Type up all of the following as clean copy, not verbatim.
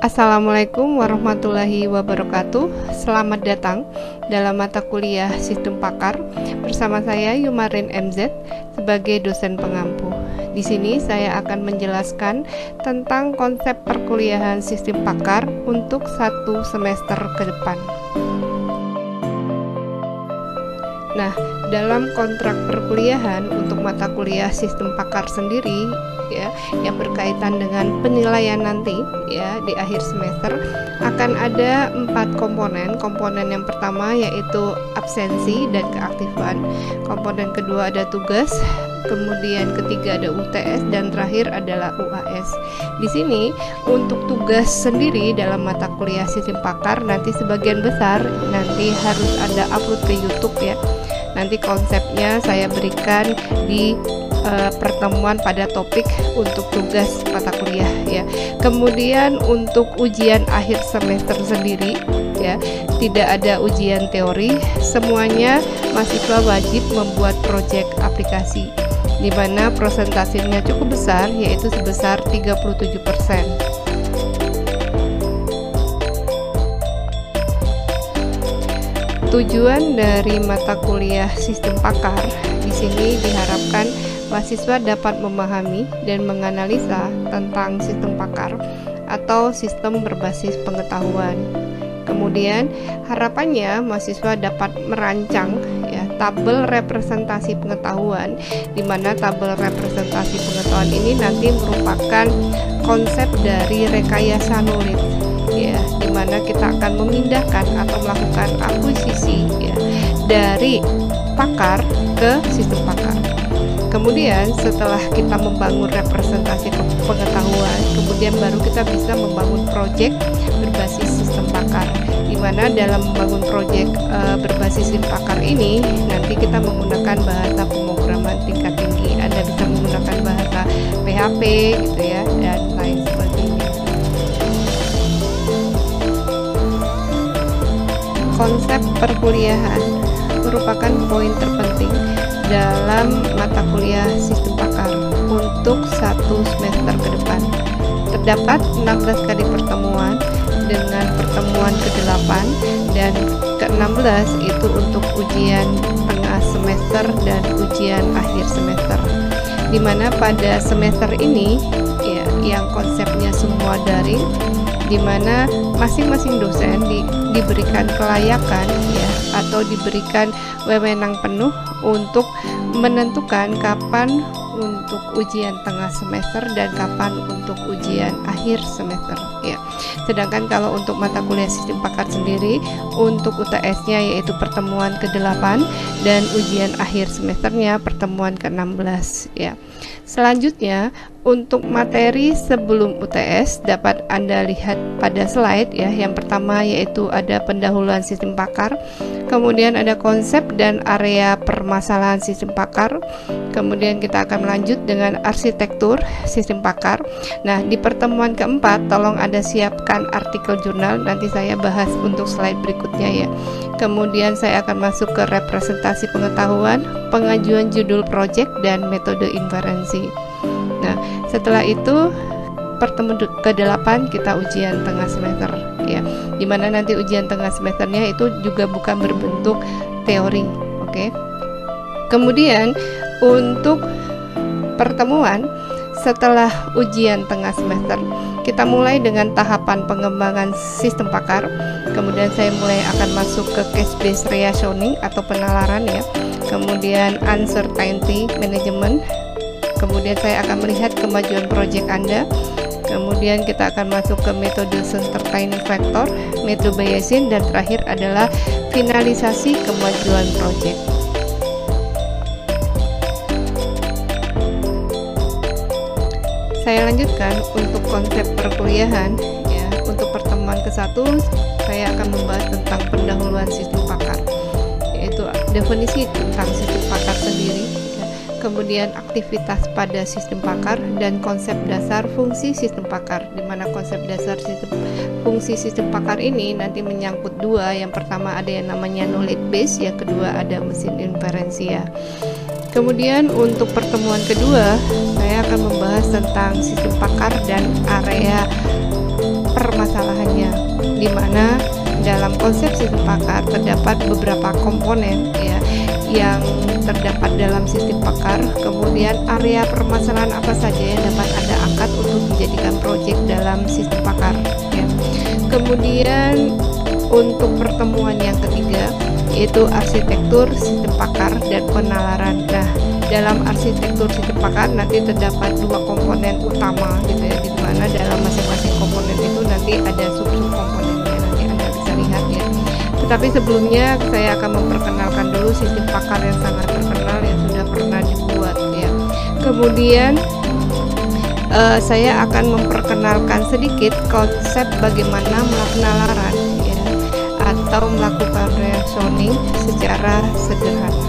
Assalamualaikum warahmatullahi wabarakatuh. Selamat datang dalam mata kuliah Sistem Pakar bersama saya Yumarin MZ sebagai dosen pengampu. Di sini saya akan menjelaskan tentang konsep perkuliahan Sistem Pakar untuk 1 semester ke depan. Nah, dalam kontrak perkuliahan untuk mata kuliah Sistem Pakar sendiri ya, yang berkaitan dengan penilaian nanti ya di akhir semester akan ada 4 komponen. Komponen yang pertama yaitu absensi dan keaktifan. Komponen kedua ada tugas, kemudian ketiga ada UTS dan terakhir adalah UAS. Di sini untuk tugas sendiri dalam mata kuliah Sistem Pakar nanti sebagian besar nanti harus ada upload ke YouTube ya. Nanti konsepnya saya berikan di pertemuan pada topik untuk tugas mata kuliah ya. Kemudian untuk ujian akhir semester sendiri ya, tidak ada ujian teori, semuanya mahasiswa wajib membuat proyek aplikasi di mana prosentasenya cukup besar yaitu sebesar 37%. Tujuan dari mata kuliah Sistem Pakar di sini diharapkan mahasiswa dapat memahami dan menganalisa tentang sistem pakar atau sistem berbasis pengetahuan. Kemudian harapannya mahasiswa dapat merancang ya tabel representasi pengetahuan, di mana tabel representasi pengetahuan ini nanti merupakan konsep dari rekayasa knowledge ya, di mana kita akan memindahkan atau melakukan akuisisi ya dari pakar ke sistem pakar. Kemudian setelah kita membangun representasi pengetahuan, kemudian baru kita bisa membangun proyek berbasis sistem pakar. Di mana dalam membangun proyek berbasis sistem pakar ini nanti kita menggunakan bahasa pemrograman tingkat tinggi. Anda bisa menggunakan bahasa PHP gitu ya dan lain sebagainya. Konsep perkuliahan merupakan poin terpenting dalam mata kuliah Sistem Pakar untuk 1 semester ke depan. Terdapat 16 kali pertemuan dengan pertemuan ke-8 dan ke-16 itu untuk ujian tengah semester dan ujian akhir semester. Di mana pada semester ini ya yang konsepnya semua daring, di mana masing-masing dosen diberikan kelayakan ya atau diberikan wewenang penuh untuk menentukan kapan untuk ujian tengah semester dan kapan untuk ujian akhir semester ya. Sedangkan kalau untuk mata kuliah Sistem Pakar sendiri untuk UTS-nya yaitu pertemuan ke-8 dan ujian akhir semesternya pertemuan ke-16 ya. Selanjutnya untuk materi sebelum UTS dapat Anda lihat pada slide ya. Yang pertama yaitu ada pendahuluan Sistem Pakar, kemudian ada konsep dan area permasalahan Sistem Pakar, kemudian kita akan melanjut dengan arsitektur Sistem Pakar. Nah, di pertemuan keempat tolong Anda siapkan artikel jurnal, nanti saya bahas untuk slide berikutnya ya. Kemudian saya akan masuk ke representasi pengetahuan, pengajuan judul proyek dan metode inferensi. Nah, setelah itu pertemuan ke-8 kita ujian tengah semester ya. Dimana nanti ujian tengah semesternya itu juga bukan berbentuk teori, oke? Kemudian untuk pertemuan setelah ujian tengah semester kita mulai dengan tahapan pengembangan Sistem Pakar. Kemudian saya mulai akan masuk ke case based reasoning atau penalaran ya. Kemudian uncertainty management. Kemudian saya akan melihat kemajuan proyek Anda. Kemudian kita akan masuk ke metode Certainty Factor, metode Bayesian, dan terakhir adalah finalisasi kemajuan proyek. Saya lanjutkan untuk konsep perkuliahan ya. Untuk pertemuan ke-1 saya akan membahas tentang pendahuluan Sistem Pakar, yaitu definisi tentang Sistem Pakar sendiri ya. Kemudian aktivitas pada Sistem Pakar dan konsep dasar fungsi Sistem Pakar, di mana konsep dasar fungsi Sistem Pakar ini nanti menyangkut 2. Yang pertama ada yang namanya knowledge base, yang kedua ada mesin inferensi ya. Kemudian untuk pertemuan kedua, saya akan membahas tentang sistem pakar dan area permasalahan. di mana dalam konsep sistem pakar terdapat beberapa komponen ya yang terdapat dalam sistem pakar. Kemudian area permasalahan apa saja yang dapat Anda angkat untuk dijadikan proyek dalam sistem pakar ya. Kemudian untuk pertemuan yang ketiga yaitu arsitektur sistem pakar dan penalaran. Nah, dalam arsitektur sistem pakar nanti terdapat dua komponen utama gitu ya, di mana dalam masing-masing komponen itu nanti ada sub-sub komponennya, nanti Anda bisa lihat ya. Tetapi sebelumnya saya akan memperkenalkan dulu sistem pakar yang sangat terkenal yang sudah pernah dibuat ya. Kemudian saya akan memperkenalkan sedikit konsep bagaimana melakukan penalaran ya, atau melakukan reasoning secara sederhana.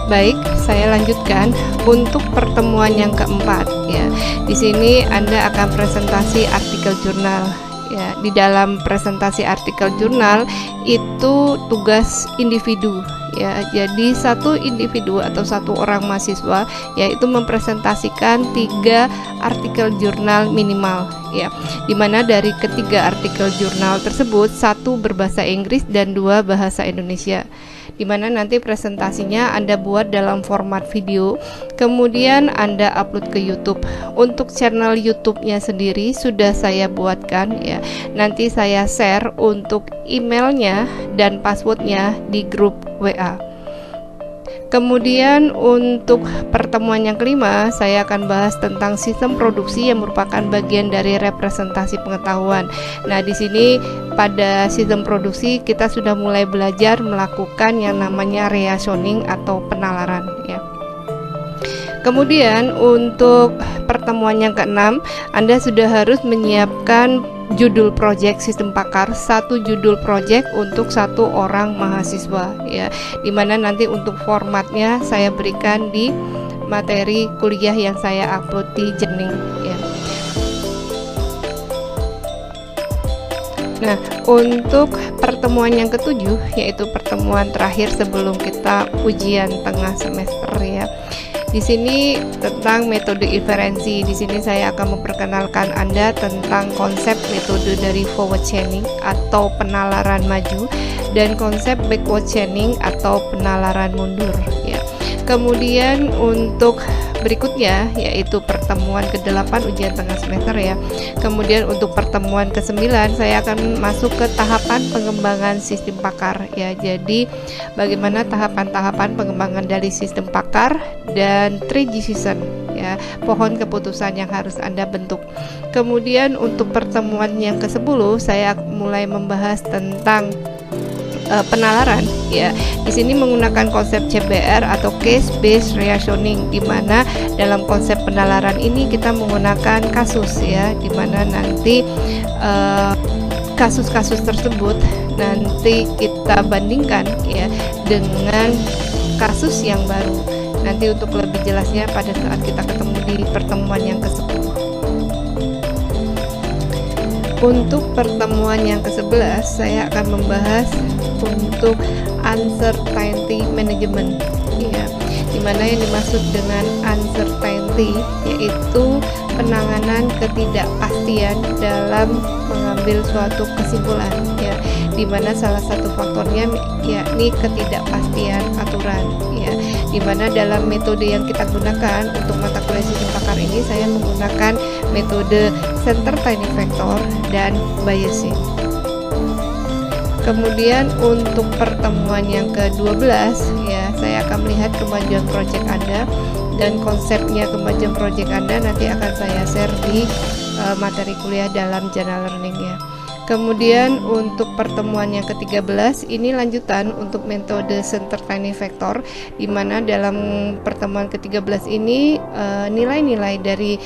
Baik, saya lanjutkan untuk pertemuan yang keempat ya. Di sini Anda akan presentasi artikel jurnal ya. Di dalam presentasi artikel jurnal itu tugas individu ya. Jadi satu individu atau satu orang mahasiswa yaitu mempresentasikan 3 artikel jurnal minimal ya. Dimana dari ketiga artikel jurnal tersebut 1 berbahasa Inggris dan 2 bahasa Indonesia. Dimana nanti presentasinya Anda buat dalam format video, kemudian Anda upload ke YouTube. Untuk channel YouTube-nya sendiri sudah saya buatkan ya. Nanti saya share untuk emailnya dan passwordnya di grup WA. Kemudian untuk pertemuan yang kelima, saya akan bahas tentang sistem produksi yang merupakan bagian dari representasi pengetahuan. Nah, di sini pada sistem produksi kita sudah mulai belajar melakukan yang namanya reasoning atau penalaran ya. Kemudian untuk pertemuan yang keenam, Anda sudah harus menyiapkan judul proyek sistem pakar, 1 judul proyek untuk 1 orang mahasiswa ya. Dimana nanti untuk formatnya saya berikan di materi kuliah yang saya upload di Jening ya. Nah, untuk pertemuan yang ketujuh yaitu pertemuan terakhir sebelum kita ujian tengah semester ya. Di sini tentang metode inferensi. Di sini saya akan memperkenalkan Anda tentang konsep metode dari forward chaining atau penalaran maju dan konsep backward chaining atau penalaran mundur ya. Kemudian untuk berikutnya yaitu pertemuan ke-8 ujian tengah semester ya. Kemudian untuk pertemuan ke-9 saya akan masuk ke tahapan pengembangan sistem pakar ya. Jadi bagaimana tahapan-tahapan pengembangan dari sistem pakar dan 3 decision ya, pohon keputusan yang harus Anda bentuk. Kemudian untuk pertemuan yang ke-10 saya mulai membahas tentang penalaran ya. Di sini menggunakan konsep CBR atau case based reasoning, di mana dalam konsep penalaran ini kita menggunakan kasus ya, di mana nanti kasus-kasus tersebut nanti kita bandingkan ya dengan kasus yang baru. Nanti untuk lebih jelasnya pada saat kita ketemu di pertemuan yang ke-10. Untuk pertemuan yang ke-11 saya akan membahas untuk uncertainty management ya, dimana yang dimaksud dengan uncertainty yaitu penanganan ketidakpastian dalam mengambil suatu kesimpulan ya, dimana salah satu faktornya yakni ketidakpastian aturan ya, dimana dalam metode yang kita gunakan untuk mata kuliah sistem pakar ini saya menggunakan metode center tiny vector dan Bayesian. Kemudian untuk pertemuan yang ke-12 ya, saya akan melihat kemajuan proyek Anda dan konsepnya kemajuan proyek Anda nanti akan saya share di materi kuliah dalam Jana Learning ya. Kemudian untuk pertemuan yang ke-13 ini lanjutan untuk metode center tiny vector, di mana dalam pertemuan ke-13 ini nilai-nilai dari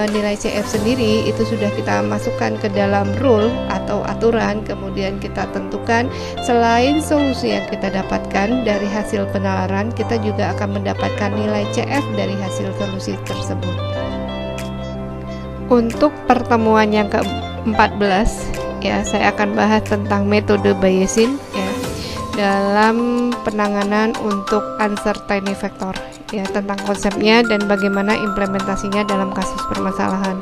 nilai CF sendiri itu sudah kita masukkan ke dalam rule atau aturan, kemudian kita tentukan selain solusi yang kita dapatkan dari hasil penalaran, kita juga akan mendapatkan nilai CF dari hasil solusi tersebut. Untuk pertemuan yang ke-14 ya, saya akan bahas tentang metode Bayesian ya. dalam penanganan untuk uncertainty factor, ya, tentang konsepnya dan bagaimana implementasinya dalam kasus permasalahan.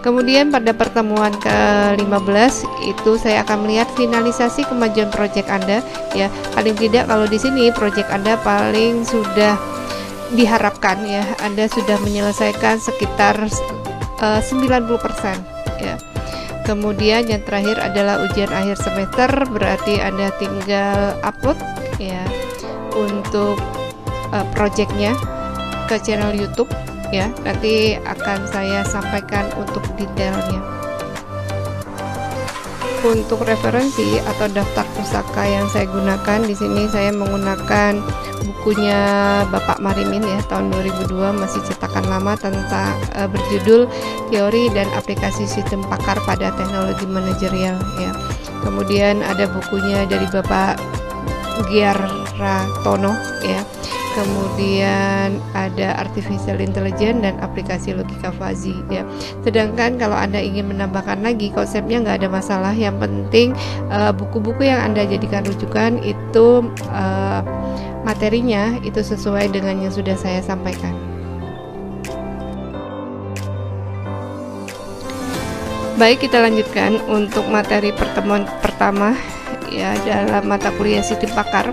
Kemudian pada pertemuan ke-15 itu saya akan melihat finalisasi kemajuan proyek Anda, ya. Paling tidak kalau di sini proyek Anda paling sudah diharapkan, ya, Anda sudah menyelesaikan sekitar 90%, ya. Kemudian yang terakhir adalah ujian akhir semester, berarti Anda tinggal upload, ya, untuk projectnya ke channel YouTube, ya. Nanti akan saya sampaikan untuk detailnya. Untuk referensi atau daftar pustaka yang saya gunakan di sini, saya menggunakan bukunya Bapak Marimin, ya, tahun 2002, masih cetakan lama, tentang berjudul Teori dan Aplikasi Sistem Pakar pada Teknologi Manajerial, ya. Kemudian ada bukunya dari Bapak Giarratono, ya. Kemudian ada Artificial Intelligence dan Aplikasi Logika Fuzzy, ya. Sedangkan kalau Anda ingin menambahkan lagi konsepnya, nggak ada masalah. Yang penting buku-buku yang Anda jadikan rujukan itu materinya itu sesuai dengan yang sudah saya sampaikan. Baik, kita lanjutkan untuk materi pertemuan pertama, ya, dalam mata kuliah sistem pakar.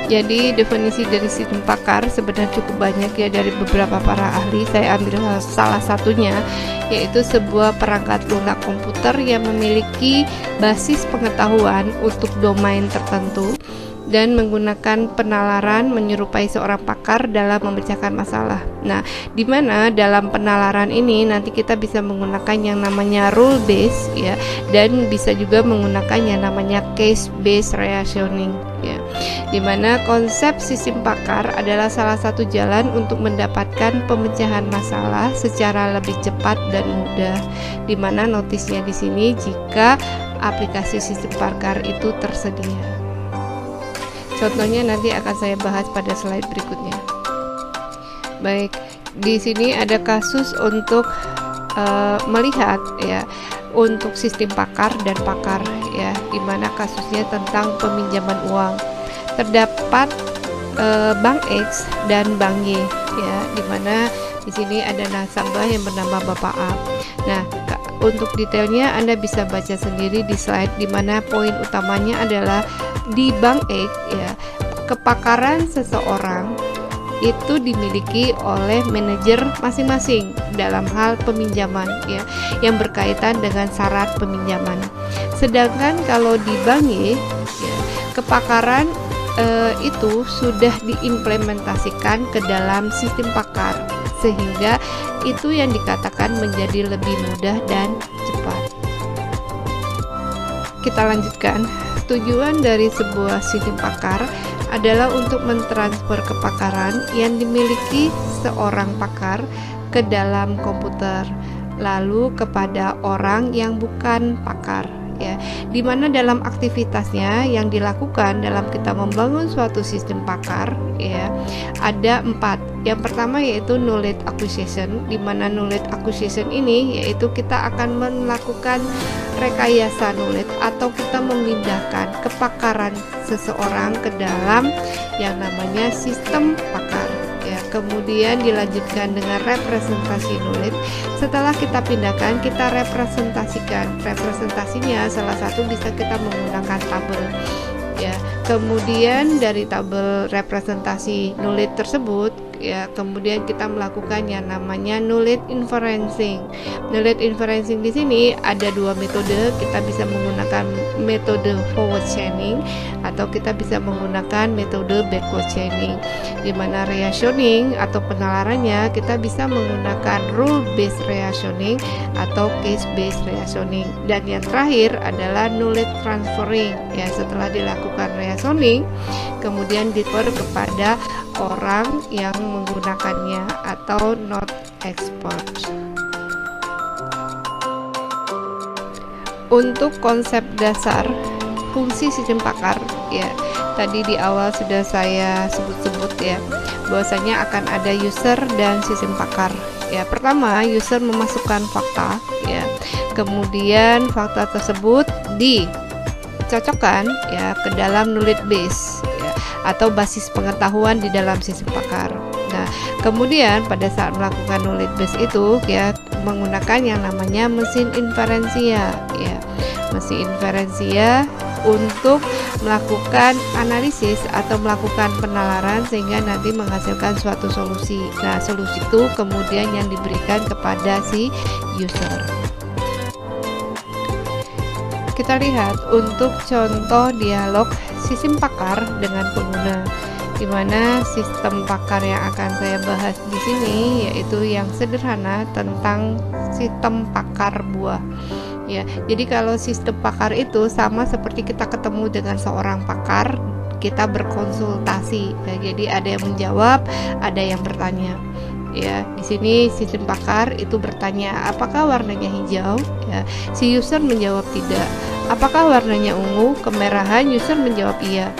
Jadi definisi dari sistem pakar sebenarnya cukup banyak, ya, dari beberapa para ahli. Saya ambil salah satunya, yaitu sebuah perangkat lunak komputer yang memiliki basis pengetahuan untuk domain tertentu dan menggunakan penalaran menyerupai seorang pakar dalam memecahkan masalah. Nah, di mana dalam penalaran ini nanti kita bisa menggunakan yang namanya rule based, ya, dan bisa juga menggunakan yang namanya case based reasoning, ya. Di mana konsep sistem pakar adalah salah satu jalan untuk mendapatkan pemecahan masalah secara lebih cepat dan mudah. Di mana notisnya di sini jika aplikasi sistem pakar itu tersedia. Contohnya nanti akan saya bahas pada slide berikutnya. Baik, di sini ada kasus untuk melihat, ya, untuk sistem pakar dan pakar, ya, di mana kasusnya tentang peminjaman uang. Terdapat Bank X dan Bank Y, ya, di mana di sini ada nasabah yang bernama Bapak A. Nah, untuk detailnya Anda bisa baca sendiri di slide, di mana poin utamanya adalah di Bank X, ya, kepakaran seseorang itu dimiliki oleh manajer masing-masing dalam hal peminjaman, ya, yang berkaitan dengan syarat peminjaman. Sedangkan kalau di Bank Y, ya, kepakaran itu sudah diimplementasikan ke dalam sistem pakar, sehingga itu yang dikatakan menjadi lebih mudah dan cepat. Kita lanjutkan. Tujuan dari sebuah sistem pakar adalah untuk mentransfer kepakaran yang dimiliki seorang pakar ke dalam komputer, lalu kepada orang yang bukan pakar, ya, di mana dalam aktivitasnya yang dilakukan dalam kita membangun suatu sistem pakar, ya, ada 4. Yang pertama yaitu knowledge acquisition, di mana knowledge acquisition ini yaitu kita akan melakukan rekayasa knowledge atau kita memindahkan kepakaran seseorang ke dalam yang namanya sistem pakar, ya. Kemudian dilanjutkan dengan representasi knowledge. Setelah kita pindahkan, kita representasikan. Representasinya salah satu bisa kita menggunakan tabel, ya. Kemudian dari tabel representasi knowledge tersebut, ya, kemudian kita melakukan yang namanya knowledge inferencing. Knowledge inferencing di sini ada 2 metode. Kita bisa menggunakan metode forward chaining atau kita bisa menggunakan metode backward chaining. Di mana reasoning atau penalarannya kita bisa menggunakan rule based reasoning atau case based reasoning. Dan yang terakhir adalah knowledge transferring, ya, setelah dilakukan reasoning kemudian refer kepada orang yang menggunakannya atau not expert. Untuk konsep dasar fungsi sistem pakar, ya, tadi di awal sudah saya sebut-sebut, ya, bahwasanya akan ada user dan sistem pakar. Ya, pertama user memasukkan fakta, ya, kemudian fakta tersebut dicocokkan, ya, ke dalam knowledge base, ya. atau basis pengetahuan di dalam sistem pakar. Nah, kemudian pada saat melakukan knowledge base itu ya menggunakan yang namanya mesin inferensia ya. Mesin inferensia untuk melakukan analisis atau melakukan penalaran sehingga nanti menghasilkan suatu solusi. Nah, solusi itu kemudian yang diberikan kepada si user. Kita lihat untuk contoh dialog sistem pakar dengan pengguna, di mana sistem pakar yang akan saya bahas di sini yaitu yang sederhana tentang sistem pakar buah. Ya, jadi kalau sistem pakar itu sama seperti kita ketemu dengan seorang pakar, kita berkonsultasi. Ya, jadi ada yang menjawab, ada yang bertanya. Ya, di sini sistem pakar itu bertanya, apakah warnanya hijau? Ya, si user menjawab tidak. Apakah warnanya ungu, kemerahan? User menjawab iya.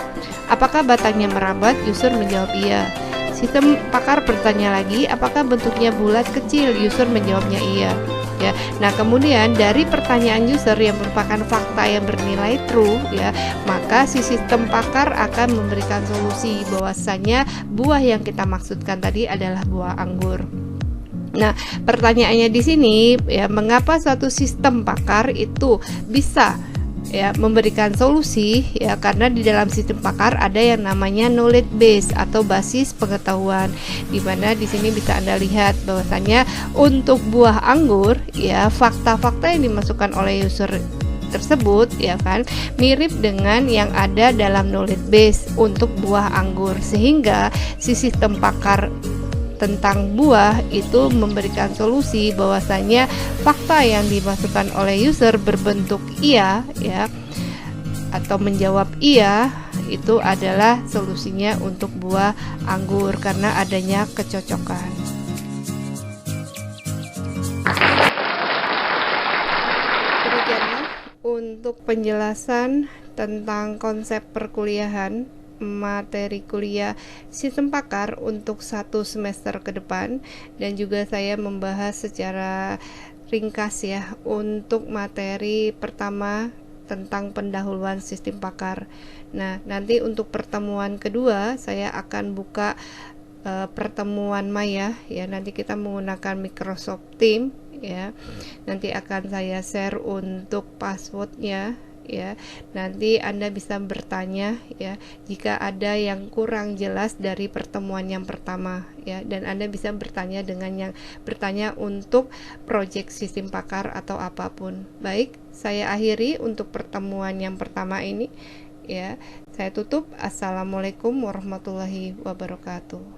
Apakah batangnya merambat? User menjawab iya. Sistem pakar bertanya lagi, apakah bentuknya bulat kecil? User menjawabnya iya. Ya, nah kemudian dari pertanyaan user yang merupakan fakta yang bernilai true ya, maka si sistem pakar akan memberikan solusi bahwasanya buah yang kita maksudkan tadi adalah buah anggur. Nah, pertanyaannya di sini ya, mengapa suatu sistem pakar itu bisa ya memberikan solusi ya, karena di dalam sistem pakar ada yang namanya knowledge base atau basis pengetahuan, di mana di sini bisa Anda lihat bahwasanya untuk buah anggur ya fakta-fakta yang dimasukkan oleh user tersebut ya kan mirip dengan yang ada dalam knowledge base untuk buah anggur, sehingga si sistem pakar tentang buah itu memberikan solusi bahwasanya fakta yang dimasukkan oleh user berbentuk iya ya atau menjawab iya itu adalah solusinya untuk buah anggur karena adanya kecocokan. Demikianlah untuk penjelasan tentang konsep perkuliahan materi kuliah sistem pakar untuk 1 semester ke depan, dan juga saya membahas secara ringkas ya untuk materi pertama tentang pendahuluan sistem pakar. Nah, nanti untuk pertemuan kedua saya akan buka pertemuan maya ya, nanti kita menggunakan Microsoft Teams ya. Nanti akan saya share untuk passwordnya ya, nanti Anda bisa bertanya ya jika ada yang kurang jelas dari pertemuan yang pertama ya, dan Anda bisa bertanya dengan yang bertanya untuk proyek sistem pakar atau apapun. Baik, saya akhiri untuk pertemuan yang pertama ini ya. Saya tutup. Assalamualaikum warahmatullahi wabarakatuh.